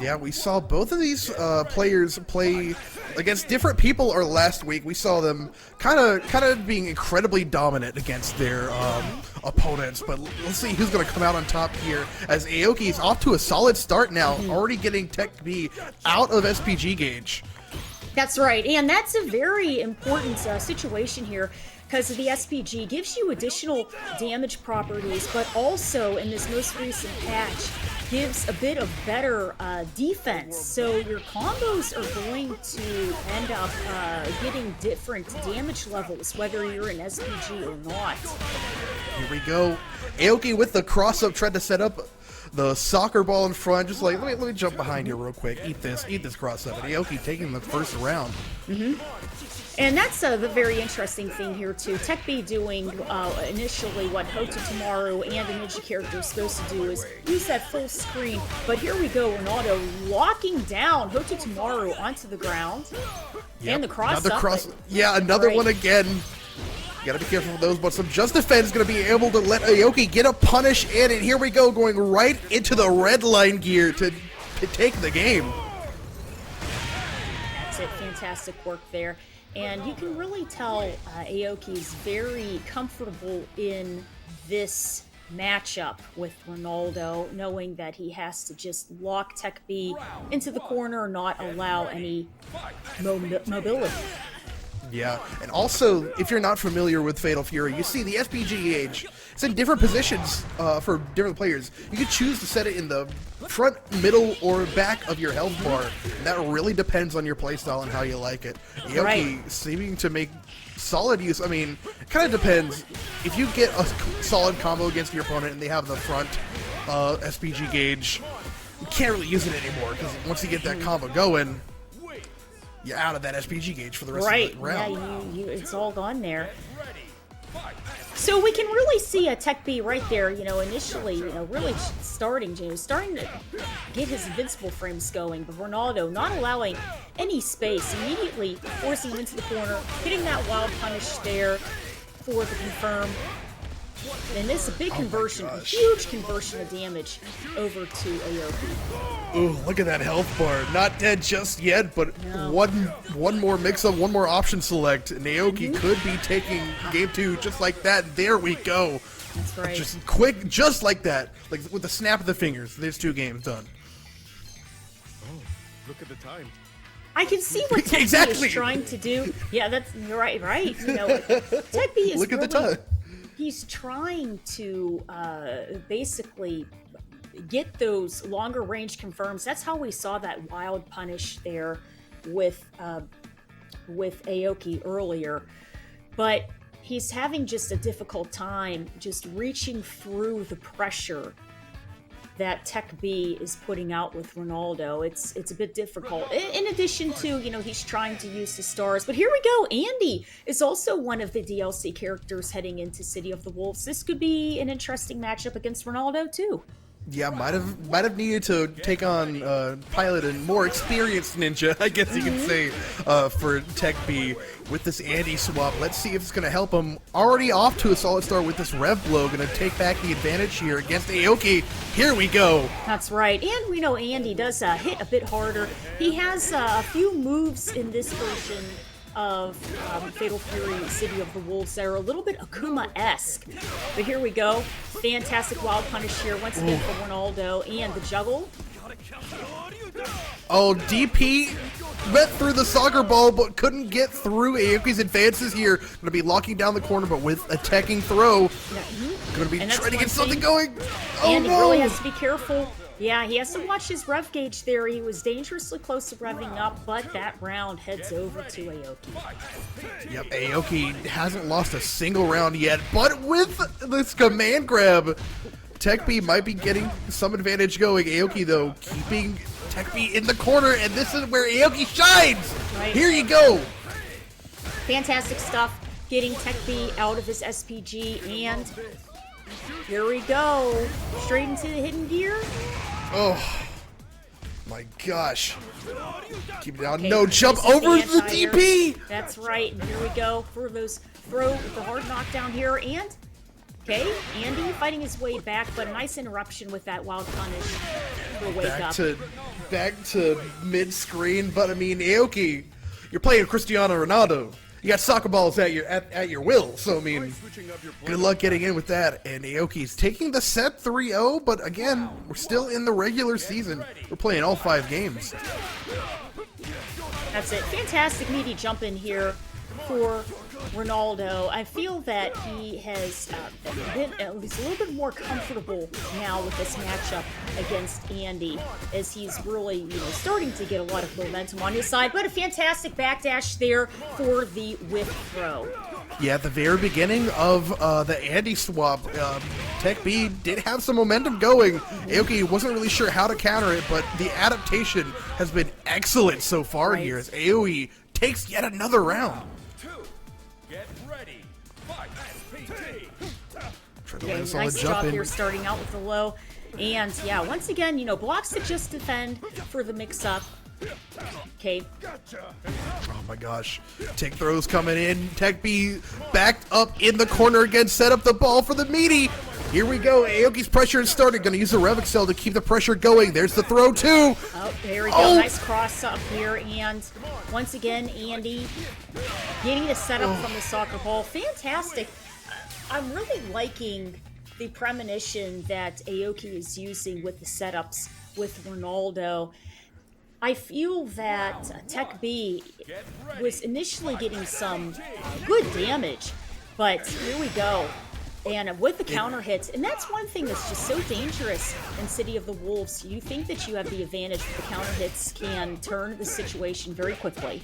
Yeah, we saw both of these players play against different people. Or last week, we saw them kind of being incredibly dominant against their opponents. But let's see who's going to come out on top here. As Aoki is off to a solid start now, already getting TECB out of SPG gauge. That's right, and that's a very important situation here, because the SPG gives you additional damage properties, but also in this most recent patch gives a bit of better defense. So your combos are going to end up getting different damage levels, whether you're in SPG or not. Here we go. Aoki with the cross-up, tried to set up the soccer ball in front, just like, let me jump behind here real quick. Eat this cross-up. And Aoki taking the first round. And that's the very interesting thing here, too. TECB doing initially what Hokutomaru and a ninja character is supposed to do is use that full screen. But here we go, Ronaldo locking down Hokutomaru onto the ground. Yep. And the cross Another up. cross. Yeah, another one again. You gotta be careful with those, but some Just Defense is gonna be able to let Aoki get a punish in, and here we go, going right into the red line gear to take the game. That's it. Fantastic work there. And you can really tell Aoki is very comfortable in this matchup with Ronaldo, knowing that he has to just lock TECB into the corner, not allow any mobility. Yeah, and also, if you're not familiar with Fatal Fury, you see the SPG gauge. It's in different positions for different players. You can choose to set it in the front, middle, or back of your health bar. And that really depends on your playstyle and how you like it. Aoki seeming to make solid use. I mean, it kind of depends. If you get a solid combo against your opponent and they have the front SPG gauge, you can't really use it anymore, because once you get that combo going, you're out of that SPG gauge for the rest of the round. Yeah, it's all gone there. So we can really see a TECB right there, initially, really starting to get his invincible frames going, but Ronaldo not allowing any space, immediately forcing him into the corner, hitting that wild punish there for the confirm. And this is a big conversion, a huge conversion of damage over to Aoki. Ooh, look at that health bar. Not dead just yet, but one more mix-up, one more option select, and Aoki could be taking game 2 just like that. There we go. That's right. Just quick, just like that. Like with the snap of the fingers, there's 2 games done. Oh, look at the time. I can see what TECB is trying to do. Yeah, you're right. TECB is look at the time. He's trying to basically get those longer range confirms. That's how we saw that wild punish there with Aoki earlier. But he's having just a difficult time just reaching through the pressure that TECB is putting out with Ronaldo. It's a bit difficult. In addition to, he's trying to use the stars. But here we go. Andy is also one of the DLC characters heading into City of the Wolves. This could be an interesting matchup against Ronaldo, too. Yeah, might have needed to take on Pilot and more experienced ninja, I guess you can say, for TECB with this Andy swap. Let's see if it's going to help him. Already off to a solid start with this Rev Blow, going to take back the advantage here against Aoki. Here we go. That's right, and we know Andy does hit a bit harder. He has a few moves in this version of Fatal Fury City of the Wolves that are a little bit Akuma-esque. But here we go. Fantastic wild punish here once again for Ronaldo, and the juggle. Oh, DP went through the soccer ball but couldn't get through Aoki's advances here. Going to be locking down the corner, but with a teching throw. Going to be trying to get something going. Oh, and no! he really has to be careful. Yeah, he has to watch his rev gauge there. He was dangerously close to revving up, but that round heads over to Aoki. Yep, Aoki hasn't lost a single round yet, but with this command grab, TECB might be getting some advantage going. Aoki, though, keeping TECB in the corner, and this is where Aoki shines! Right. Here you go! Fantastic stuff, getting TECB out of his SPG, and here we go. Straight into the hidden gear. Oh, my gosh. Keep it down. Okay, no, jump over the anti-air. DP! That's right, and here we go. Throw the hard knockdown here, and Okay, Andy fighting his way back, but a nice interruption with that wild punish for a wake up. Back to mid-screen, but I mean, Aoki, you're playing Cristiano Ronaldo. You got soccer balls at your will, so I mean, good luck getting in with that. And Aoki's taking the set 3-0, but again, we're still in the regular season. We're playing all 5 games. That's it. Fantastic meaty jump in here for Ronaldo. I feel that he has been at least a little bit more comfortable now with this matchup against Andy, as he's really, starting to get a lot of momentum on his side. But a fantastic backdash there for the whip throw. Yeah, at the very beginning of the Andy swap, TECB did have some momentum going. Aoki wasn't really sure how to counter it, but the adaptation has been excellent so far here as Aoki takes yet another round. Okay, nice job here starting out with the low. And yeah, once again, blocks to just defend for the mix-up. Okay. Oh my gosh. Take throws coming in. TECB backed up in the corner again. Set up the ball for the meaty. Here we go. Aoki's pressure is started. Going to use the Rev Excel to keep the pressure going. There's the throw too. Oh, there we go. Nice cross up here. And once again, Andy getting the setup from the soccer ball. Fantastic. I'm really liking the premonition that Aoki is using with the setups with Ronaldo. I feel that TECB was initially getting some good damage, but here we go. And with the counter hits, and that's one thing that's just so dangerous in City of the Wolves. You think that you have the advantage, but the counter hits can turn the situation very quickly.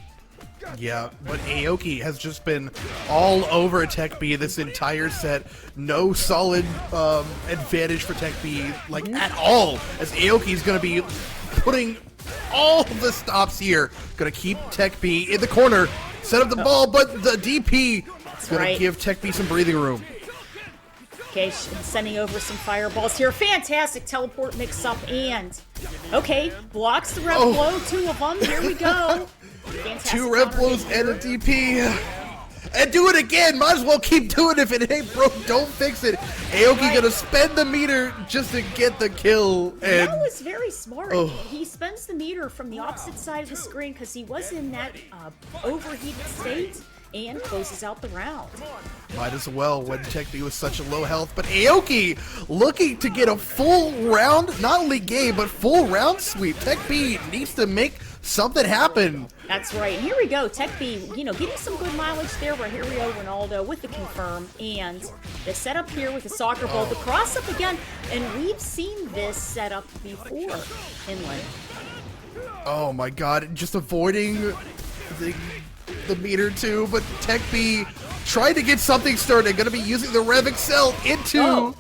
Yeah, but Aoki has just been all over TECB this entire set. No solid advantage for TECB, at all. As Aoki's going to be putting all the stops here. Going to keep TECB in the corner. Set up the ball, but the DP is going to give TECB some breathing room. Okay, sending over some fireballs here. Fantastic teleport mix-up, and okay, blocks the rev blow. 2 of them. Here we go. Fantastic 2 rev blows and a DP. And do it again. Might as well keep doing it. If it ain't broke, don't fix it. Aoki gonna spend the meter just to get the kill. And that was very smart. He spends the meter from the opposite side of the screen because he was in that overheated state, and closes out the round. Might as well when TECB was such a low health. But Aoki looking to get a full round, not only game, but full round sweep. TECB needs to make something happen. That's right. Here we go. TECB, getting some good mileage there, but here we go, Ronaldo with the confirm. And the setup here with the soccer ball, the cross up again. And we've seen this setup before, Inland. Oh my god, just avoiding the meter too, but TECB trying to get something started. Going to be using the Rev Excel into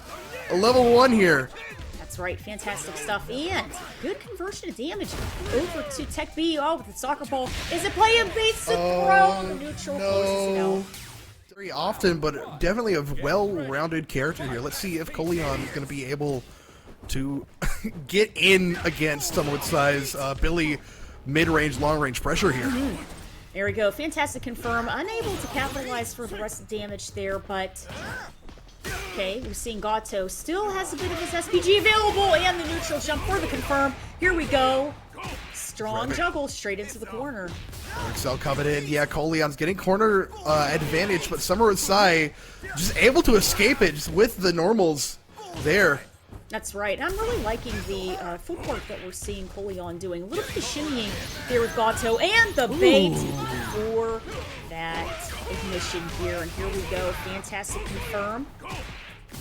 a level 1 here. That's right, fantastic stuff, and good conversion of damage over to TECB. With the soccer ball. Is it playing beats the throw? The neutral forces no. Very often, but definitely a well-rounded character here. Let's see if Coleon is going to be able to get in against summerwithsai's Billy mid-range, long-range pressure here. There we go. Fantastic confirm. Unable to capitalize for the rest of the damage there, but okay, we're seeing Gato still has a bit of his SPG available, and the neutral jump for the confirm. Here we go. Strong juggle straight into the corner. Excel coming in. Yeah, Coleon's getting corner advantage, but summerwithsai just able to escape it just with the normals there. That's right. I'm really liking the footwork that we're seeing Coleon doing. A little bit of shimmying there with Gato, and the bait for that ignition here. And here we go. Fantastic confirm.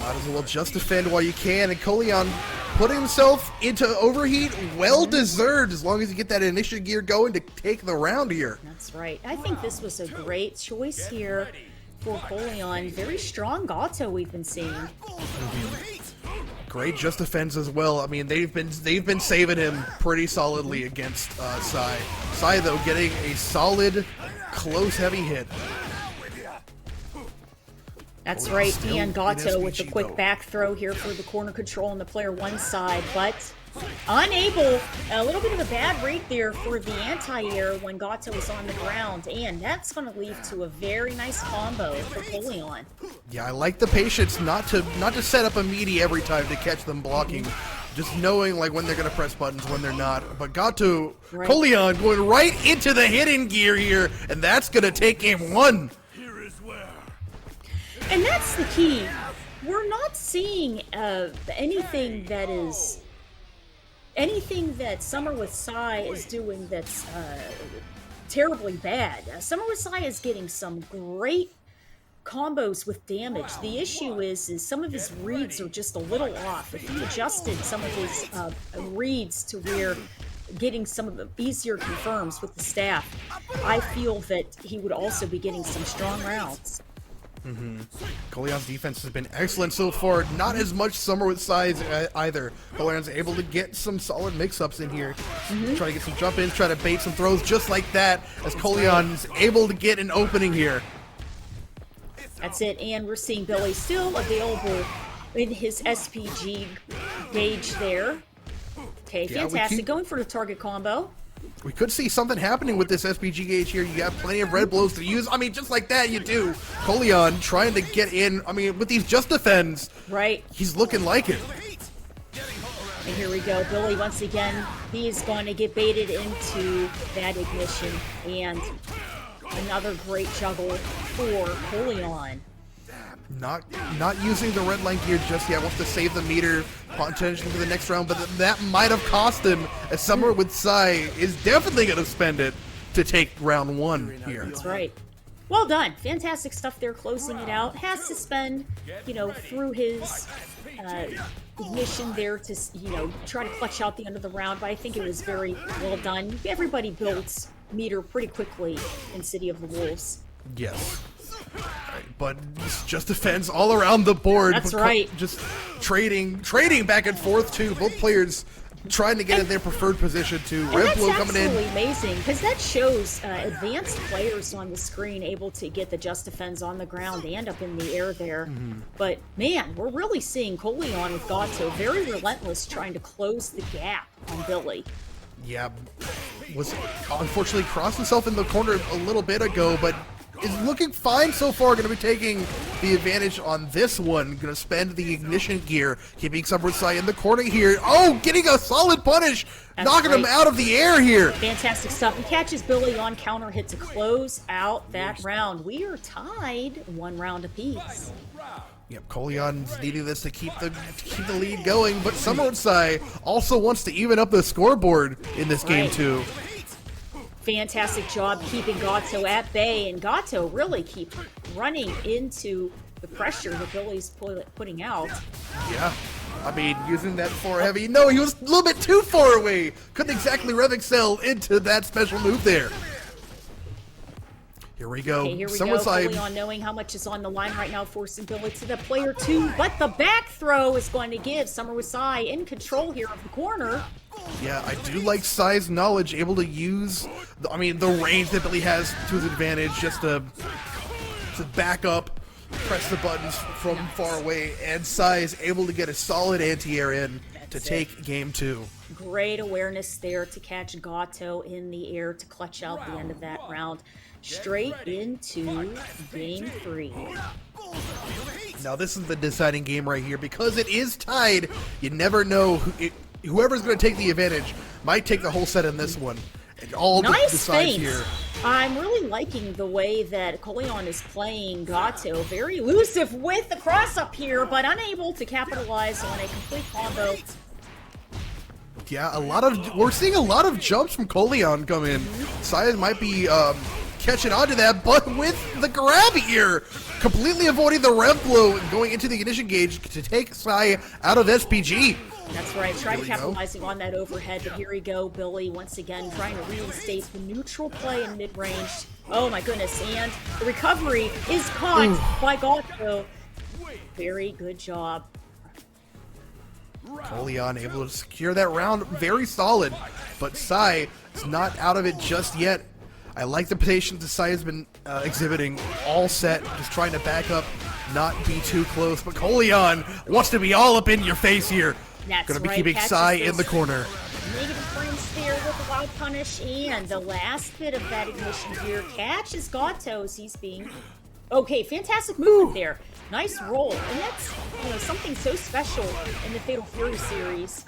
Might as well just defend while you can. And Coleon putting himself into overheat. Well-deserved as long as you get that initial gear going to take the round here. That's right. I think this was a great choice here for Coleon. Very strong Gato we've been seeing. Great just defense as well. I mean, they've been saving him pretty solidly against Sai. Sai though getting a solid close heavy hit. That's right, and Gato with the quick back throw here for the corner control on the player 1 side, but Unable, a little bit of a bad read there for the anti-air when Gato was on the ground, and that's going to lead to a very nice combo for Coleon. Yeah, I like the patience not to set up a meaty every time to catch them blocking. Just knowing like when they're gonna press buttons, when they're not. But Gato, Right. Coleon going right into the hidden gear here, and that's gonna take game 1. And that's the key. We're not seeing anything that summerwithsai is doing that's terribly bad. Summerwithsai is getting some great combos with damage. The issue is some of his reads are just a little off. If he adjusted some of his reads to where getting some of the easier confirms with the staff, I feel that he would also be getting some strong rounds. Coleon's defense has been excellent so far. Not as much summerwithsai either. Coleon's able to get some solid mix-ups in here. Try to get some jump-ins, try to bait some throws just like that, as Coleon's able to get an opening here. That's it, and we're seeing Billy still available in his SPG gauge there. Okay, Yeah, fantastic. Going for the target combo. We could see something happening with this SPG gauge here. You got plenty of red blows to use. I mean, just like that, you do. Coleon trying to get in. I mean, with these just defends, Right. he's looking like it. And here we go. Billy, once again, he's going to get baited into that ignition. And another great juggle for Coleon. Not using the red line gear just yet. Wants to save the meter, potentially for the next round, but that might have cost him. As summerwithsai is definitely going to spend it to take round 1 here. That's right. Well done. Fantastic stuff there, closing it out. Has to spend, through his ignition there to, try to clutch out the end of the round, but I think it was very well done. Everybody built meter pretty quickly in City of the Wolves. Yes. But just defense all around the board. That's right. Just trading back and forth too. Both players trying to get in their preferred position too. And Red that's Blue coming in. absolutely amazing, because that shows advanced players on the screen able to get the just defense on the ground and up in the air there. But man, we're really seeing Coleon with Gato very relentless, trying to close the gap on Billy. Yeah, was unfortunately crossed himself in the corner a little bit ago, but is looking fine so far. Going to be taking the advantage on this one. Going to spend the ignition gear, keeping summerwithsai in the corner here. Oh, getting a solid punish, That's knocking him right. out of the air here. Fantastic stuff. He catches Billy on counter hit to close out that round. We are tied 1 round apiece. Yep, Coleon's needing this to keep the lead going, but summerwithsai also wants to even up the scoreboard in this game Right. too. Fantastic job keeping Gato at bay, and Gato really keep running into the pressure that Billy's putting out. Yeah, I mean, using that 4 heavy. No, he was a little bit too far away. Couldn't exactly rev excel into that special move there. Here we go. Okay, here we go. summerwithsai. Coleon knowing how much is on the line right now, forcing Billy to the player 2, but the back throw is going to give summerwithsai in control here of the corner. Yeah, I do like Sai's knowledge, able to use, the range that Billy has to his advantage, just to back up, press the buttons from far away, and Sai is able to get a solid anti-air in to take game 2. Great awareness there to catch Gato in the air to clutch out the end of that round. Straight into game 3. Now this is the deciding game right here, because it is tied. You never know. Whoever's going to take the advantage might take the whole set in this one. It all Nice decides feint. here. I'm really liking the way that Coleon is playing Gato. Very elusive with the cross up here, but unable to capitalize on a complete combo. Yeah, we're seeing a lot of jumps from Coleon come in. Sai might be catching on to that, but with the grab here, completely avoiding the rev blow and going into the ignition gauge to take Sai out of SPG. That's right, trying to Here we go. capitalizing on that overhead, but here we go. Billy once again trying to reinstate the neutral play in mid-range. Oh my goodness, and the recovery is caught by Gato. Very good job. Coleon able to secure that round, very solid, but Sai is not out of it just yet. I like the patience that Sai has been exhibiting all set, just trying to back up, not be too close, but Coleon wants to be all up in your face here. That's Gonna be right, keeping catches Sai in those the corner. negative frames there with the wild punish, and the last bit of that ignition gear catches Gato as he's being... Okay, fantastic movement there. Nice roll, and that's, you know, something so special in the Fatal Fury series.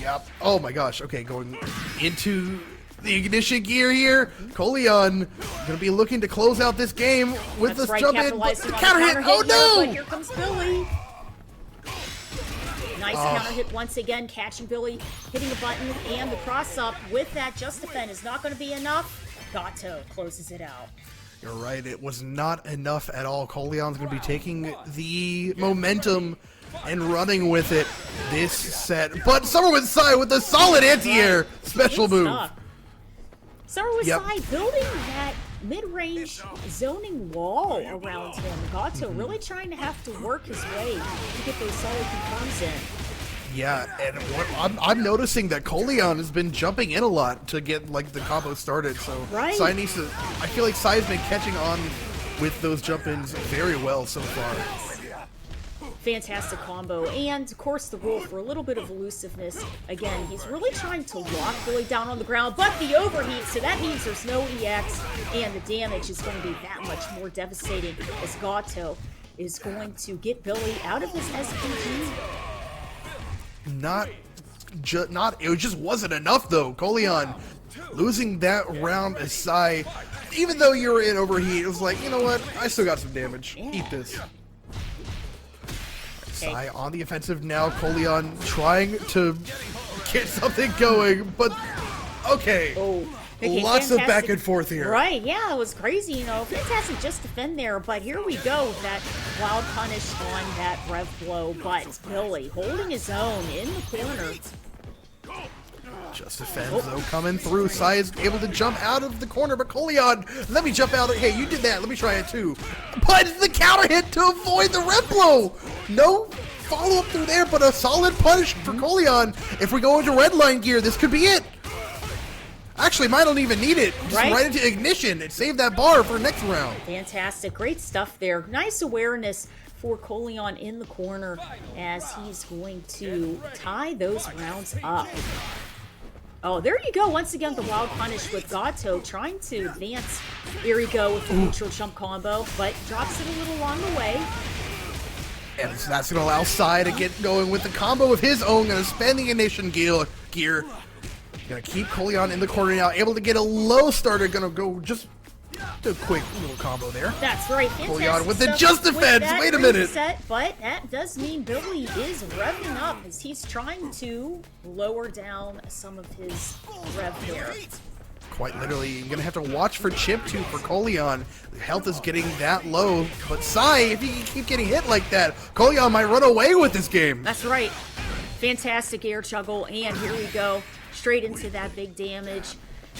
Yep. Oh my gosh. Okay, going into the ignition gear here. Coleon gonna be looking to close out this game with That's this right, jump in, but capitalizing the on counter hit. the Oh here, but no! here comes Billy. Nice counter hit once again, catching Billy, hitting a button, and the cross up with that just defend is not going to be enough. Gato closes it out. You're right. It was not enough at all. Coleon's gonna be taking the momentum and running with it this set. But summerwithsai with a solid anti-air special Good move. stuff. Summerwithsai Yep. building that mid-range zoning wall around him. Gato Mm-hmm. really trying to have to work his way to get those solid confirms in. Yeah, and I'm noticing that Coleon has been jumping in a lot to get like the combo started. So Right. Sai needs to. I feel like Sai's been catching on with those jump-ins very well so far. Fantastic combo, and of course the roll for a little bit of elusiveness. Again, he's really trying to lock Billy down on the ground, but the overheat, so that means there's no EX, and the damage is going to be that much more devastating as Gato is going to get Billy out of his SPG. It just wasn't enough though. Coleon losing that round as Sai, even though you were in overheat, it was like, you know what? I still got some damage. Eat this. Sai on the offensive now. Coleon trying to get something going, but okay. Oh, okay, Lots of fantastic. back and forth here. Right, yeah, it was crazy, you know. Fantastic just defend there, but here we go with that wild punish on that rev blow. But Billy holding his own in the corner. Just defends though, coming through. Sai is able to jump out of the corner, but Coleon, let me jump out. Hey, you did that. Let me try it too. But the counter hit to avoid the rep blow. No follow up through there, but a solid punish for Coleon. If we go into red line gear, this could be it. Actually, might don't even need it. Just right into ignition and save that bar for next round. Fantastic, great stuff there. Nice awareness for Coleon in the corner as he's going to tie those rounds up. Oh, there you go. Once again, the wild punish with Gato trying to advance. Here we go with the neutral jump combo, but drops it a little along the way. And so that's going to allow Sai to get going with the combo of his own. Going to spend the ignition gear. Going to keep Coleon in the corner now. Able to get a low starter. Going to go just do a quick little combo there. That's right. Coleon with the just defense. Wait a minute. Reset, but that does mean Billy is revving up as he's trying to lower down some of his rev there. Quite literally, you're going to have to watch for chip too for Coleon. Health is getting that low. But Sai, if you keep getting hit like that, Coleon might run away with this game. That's right. Fantastic air juggle, and here we go. Straight into that big damage.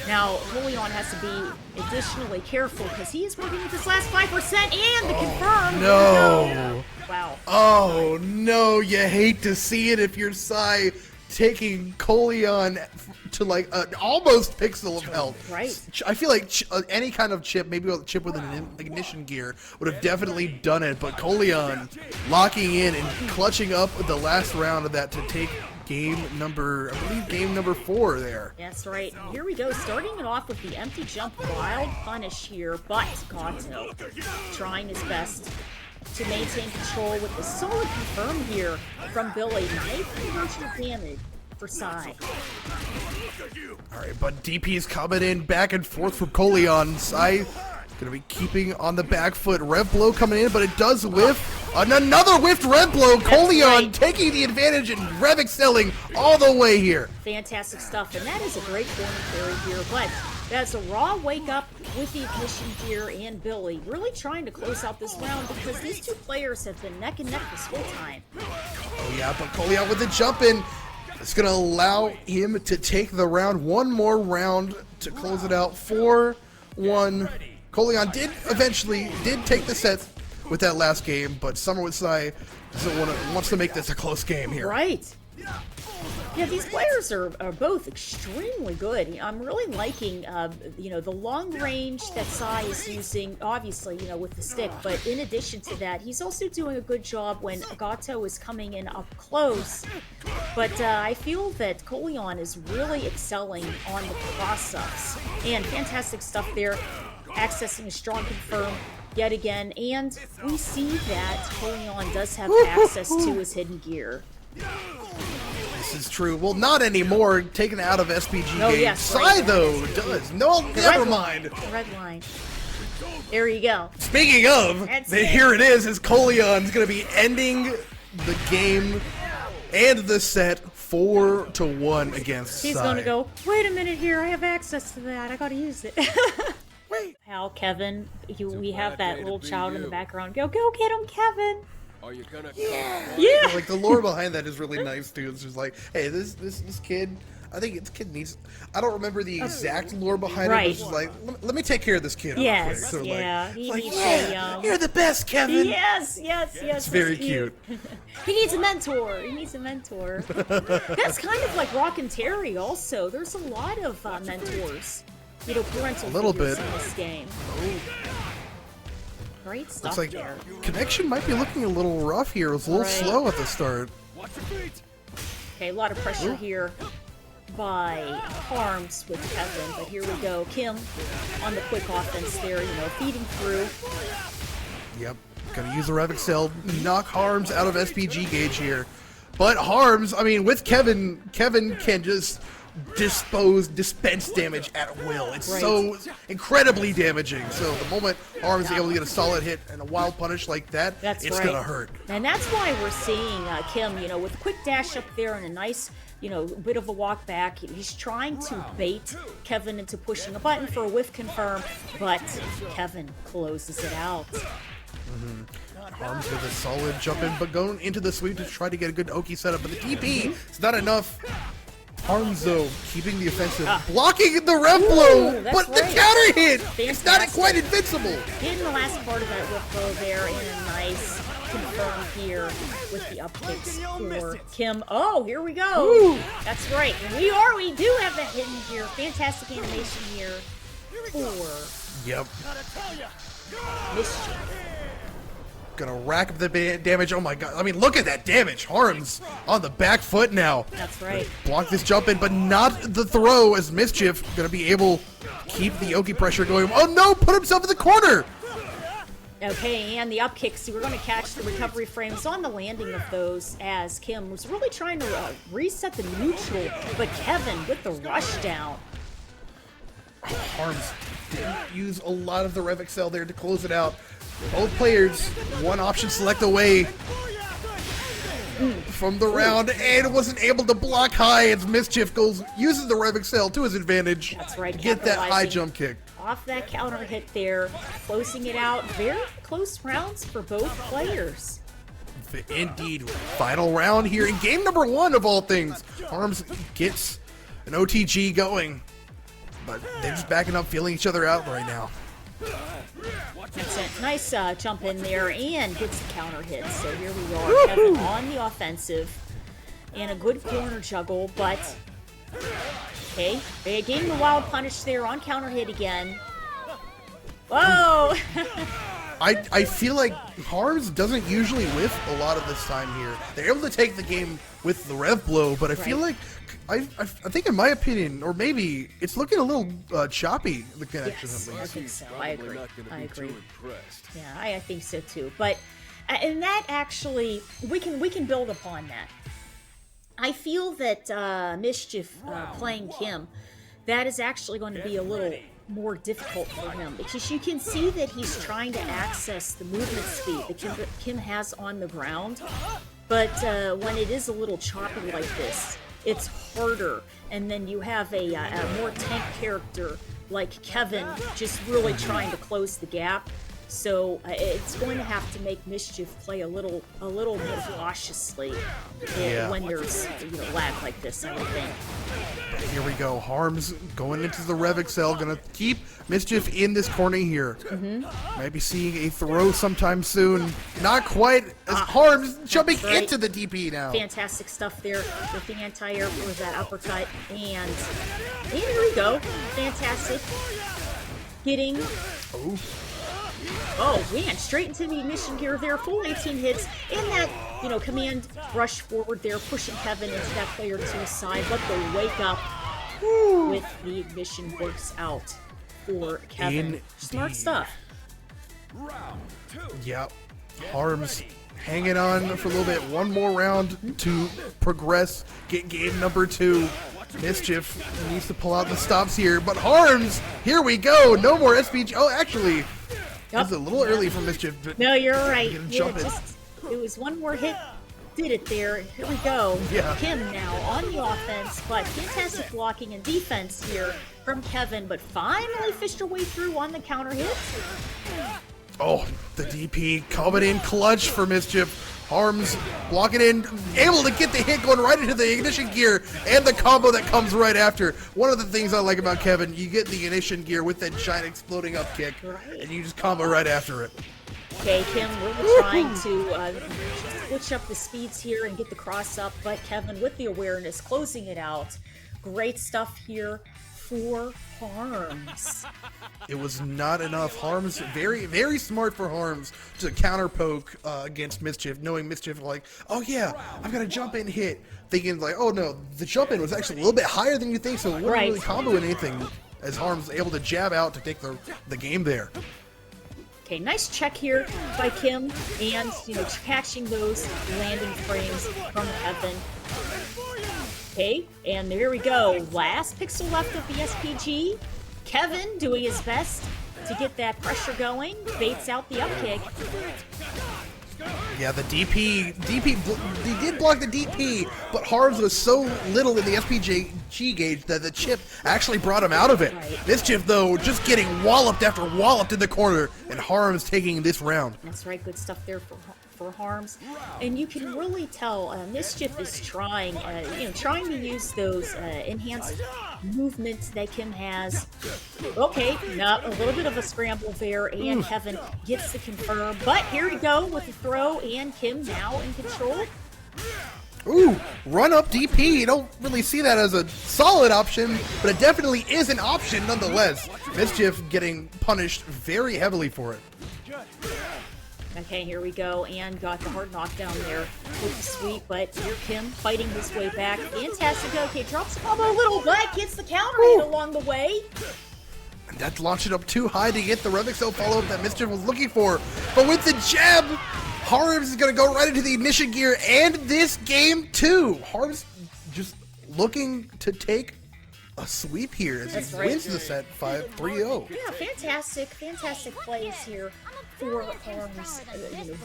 Now, Coleon has to be additionally careful because he is working with this last 5% and the confirm. No. Wow. Oh, no. You hate to see it if you're Sai taking Coleon to like almost pixel of health. Right. I feel like any kind of chip, maybe a chip with an ignition gear, would have definitely done it. But Coleon locking in and clutching up the last round of that to take game number, I believe game number 4 there. That's right. Here we go. Starting it off with the empty jump wild punish here, but Gato trying his best to maintain control with the solid confirm here from Billy. Nice conversion of damage for Sai. Alright, but DP's coming in back and forth from Coleon. Sai gonna be keeping on the back foot. Rev blow coming in, but it does whiff. Another whiffed rev blow. Coleon right. taking the advantage and rev excelling all the way here. Fantastic stuff, and that is a great corner carry here, but that's a raw wake up with the ignition gear and Billy really trying to close out this round because these two players have been neck and neck this whole time. Oh yeah, but Coleon with the jump in. It's gonna allow him to take the round. One more round to close it out. 4-1. Coleon eventually did take the set with that last game, but summerwithsai wants to make this a close game here. Right. Yeah, these players are both extremely good. I'm really liking, the long range that Sai is using, obviously, with the stick. But in addition to that, he's also doing a good job when Gato is coming in up close. But I feel that Coleon is really excelling on the cross-ups. And fantastic stuff there, accessing a strong confirm yet again. And we see that Coleon does have access to his hidden gear. This is true. Well, not anymore. Taken out of SPG Oh, game. yes, Sai, right. though, does. No, never mind. The red line. There you go. Speaking of, That's it. here it is. Coleon's going to be ending the game and the set 4-1 against He's Sai. gonna go, wait a minute here, I have access to that, I gotta use it. Wait. Pal, Kevin, we have glad that day to little be child in the you. background. Go get him, Kevin! Are you gonna Yeah! Like, the lore behind that is really nice, too. It's just like, hey, this kid, I think this kid needs... I don't remember the exact lore behind it, but Right. it's just like, let me take care of this kid real quick. Yes, So, yeah, like, he it's like, needs yeah, a, you're the best, Kevin! Yes. It's very cute. He needs a mentor. That's kind of like Rock and Terry also. There's a lot of mentors. Parental A little figures bit. in this game. Great stuff Looks like there. connection might be looking a little rough here. It was a little Right. slow at the start. watch your feet? Okay, a lot of pressure here by Harms with Kevin, but here we go. Kim on the quick offense there, feeding through. Yep. Gonna use the Rev Excel, knock Harms out of SPG gauge here. But Harms, I mean, with Kevin can just dispense damage at will. It's Right. so incredibly damaging. So the moment Harms is able to get a solid hit and a wild punish like that, That's it's right. gonna hurt. And that's why we're seeing Kim, with a quick dash up there and a nice, bit of a walk back. He's trying to bait Kevin into pushing a button for a whiff confirm, but Kevin closes it out. Harms with a solid jump in, but going into the sweep to try to get a good Aoki setup, but the TP is not enough. Harms, though, keeping the offensive, blocking the rev blow, that's but the right. counter hit! It's not Fantastic. quite invincible! Getting the last part of that whip blow there and a nice confirm here with the up kicks for Kim. Oh, here we go. Ooh. That's right. And we do have that hidden here. Fantastic animation here for Yep. Mischief. Gonna rack up the damage. Oh my god. I mean, look at that damage. Harms on the back foot now. That's right. Block this jump in, but not the throw, as Mischief gonna be able to keep the Aoki pressure going. Oh no, put himself in the corner! Okay, and the up kicks, we're going to catch the recovery frames on the landing of those as Kim was really trying to reset the neutral, but Kevin with the rush down. Harms didn't use a lot of the Rev Excel there to close it out. Both players, one option select away from the round, and wasn't able to block high as Mischief uses the Rev Excel to his advantage. That's right, to get that high capitalizing jump kick. Off that counter hit there, closing it out. Very close rounds for both players. Indeed, final round here in game number 1 of all things. Harms gets an OTG going, but they're just backing up, feeling each other out right now. That's it. Nice jump in there and gets the counter hit. So here we are, Kevin on the offensive. And a good corner juggle, but... Okay, they getting the wild punish there on counter hit again. Whoa! I feel like Harms doesn't usually whiff a lot of this time here. They're able to take the game with the rev blow, but I feel like I think, in my opinion, or maybe it's looking a little choppy, the connection Yes, at I least. think so. I Probably agree. not gonna I be agree. too impressed. Yeah, I think so too. But and that actually we can build upon that. I feel that Mischief playing Kim, that is actually going to be a little more difficult for him because you can see that he's trying to access the movement speed that Kim has on the ground. But when it is a little choppy like this, it's harder. And then you have a more tank character like Kevin just really trying to close the gap. So it's going to have to make Mischief play a little more cautiously when there's lag like this, I would think. But here we go. Harms going into the Rev Excel, gonna keep Mischief in this corner here. Might be seeing a throw sometime soon. Not quite as Harms jumping into the DP now. Fantastic stuff there with the anti-air for that uppercut, and here we go. Fantastic. Getting. Oh man, straight into the ignition gear there, full 18 hits, and that, command rush forward there, pushing Kevin into that player 2 side, but the wake up with the ignition works out for Kevin. Indeed. Smart stuff. Yep. Harms hanging on for a little bit. One more round to progress, get game number 2. Mischief needs to pull out the stops here, but Harms, here we go. No more SPG. Oh, actually, it's a little early for Mischief. But no, you're right. It was one more hit. Did it there. Here we go. Yeah. Kim now on the offense, but fantastic blocking and defense here from Kevin, but finally fished her way through on the counter hit. Oh, the DP coming in clutch for Mischief. Harms blocking in, able to get the hit going right into the ignition gear and the combo that comes right after. One of the things I like about Kevin, you get the ignition gear with that giant exploding up kick, and you just combo right after it. Okay, Kim really trying to switch up the speeds here and get the cross up, but Kevin with the awareness, closing it out. Great stuff here for Harms. It was not enough. Harms, very, very smart for Harms to counter poke against Mischief, knowing Mischief like, oh yeah, I've got a jump in hit. Thinking like, oh no, the jump in was actually a little bit higher than you think, so it wouldn't really combo anything. As Harms able to jab out to take the game there. Okay, nice check here by Kim, and catching those landing frames from Kevin. Okay, and here we go. Last pixel left of the SPG. Kevin doing his best to get that pressure going. Baits out the up kick. Yeah, the DP, he did block the DP, but Harms was so little in the SPG gauge that the chip actually brought him out of it. Right. Mischief, though, just getting walloped after walloped in the corner, and Harms taking this round. That's right, good stuff there for Harms, and you can really tell Mischief is trying to use those enhanced movements that Kim has. Okay, not a little bit of a scramble there, and Kevin gets the confirm, but here we go with the throw, and Kim now in control. Ooh, run up DP. You don't really see that as a solid option, but it definitely is an option nonetheless. Mischief getting punished very heavily for it. Okay, here we go, and got the hard knockdown there with the sweep, but here Kim fighting his way back. Fantastic. Okay, drops the combo a little, but gets the counter in along the way. And that launched it up too high to get the Revixo follow-up that Mischief was looking for. But with the jab, Harms is going to go right into the ignition gear and this game too. Harms just looking to take a sweep here as he wins the set 5-3-0. Yeah, fantastic plays here for Harms.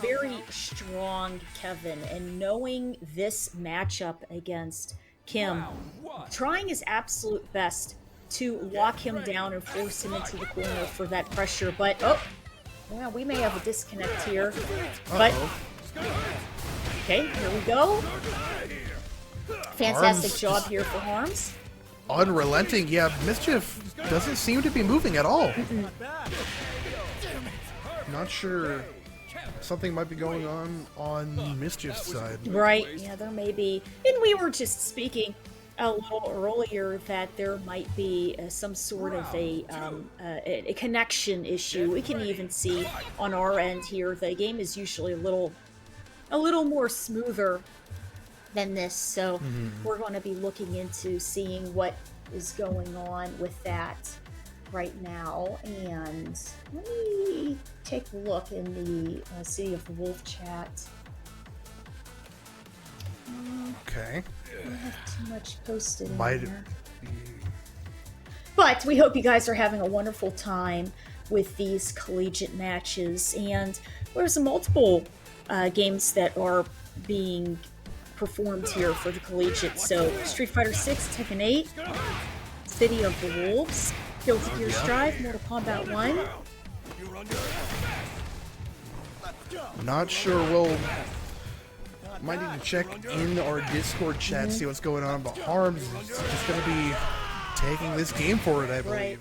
Very strong Kevin, and knowing this matchup against Kim, trying his absolute best to lock him down and force him into the corner for that pressure, but well, we may have a disconnect here. But okay, here we go. Fantastic job here for Harms. Unrelenting, yeah. Mischief doesn't seem to be moving at all. Not sure. Something might be going on Mischief's side. Right, yeah, there may be. And we were just speaking a little earlier that there might be some sort of a connection issue. We can even see on our end here, the game is usually a little more smoother than this, so we're going to be looking into seeing what is going on with that right now. And let me take a look in the City of the Wolf chat. Okay. I don't have too much posted in Might there. be. But we hope you guys are having a wonderful time with these collegiate matches, and there's multiple games that are being performed here for the collegiate. So Street Fighter 6, Tekken 8, City of the Wolves, Guilty Gear Strive, Mortal Kombat 1, You're under. Let's go. Not sure we'll... Might need to check in our Discord chat, see what's going on, but Harms is just going to be taking this game forward, I believe. Right.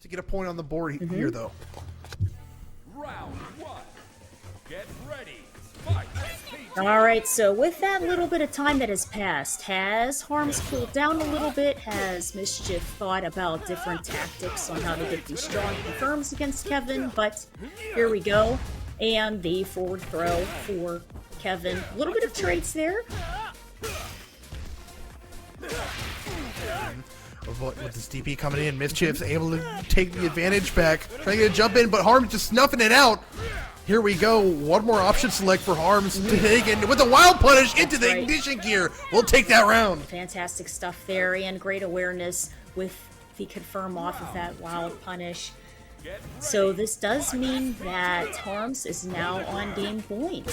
To get a point on the board here, though. Round one. Get ready. Fight. All right, so with that little bit of time that has passed, has Harms cooled down a little bit? Has Mischief thought about different tactics on how to get these strong confirms against Kevin? But here we go. And the forward throw for Kevin. A little bit of traits there. With this DP coming in, Mischief's able to take the advantage back. Trying to jump in, but Harms just snuffing it out. Here we go. One more option select for Harms to take it with a wild punish into the ignition gear. We'll take that round. Fantastic stuff there, and great awareness with the confirm off of that wild punish. So this does mean that Harms is now on game point.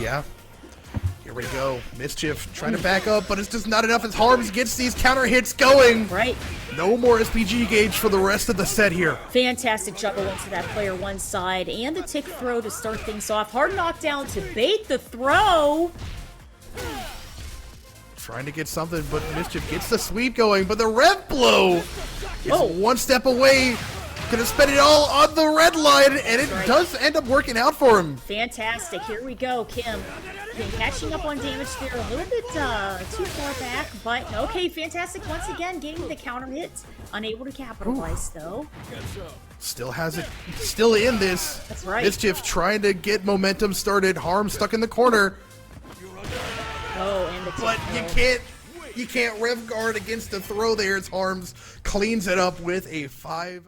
Yeah. Here we go. Mischief trying to back up, but it's just not enough as Harms gets these counter hits going. Right. No more SPG gauge for the rest of the set here. Fantastic juggle into that player one side, and the tick throw to start things off. Hard knockdown to bait the throw. Trying to get something, but Mischief gets the sweep going, but the rev blow is one step away. Gonna spend it all on the red line, and it does end up working out for him. Fantastic. Here we go. Kim catching up on damage there a little bit too far back, but okay, fantastic once again, getting the counter hit. Unable to capitalize though. Still has it, still in this. That's right. Mischief trying to get momentum started. Harm stuck in the corner. Oh, and the tick But throw. you can't rev guard against the throw there. It's Harms cleans it up with a 5.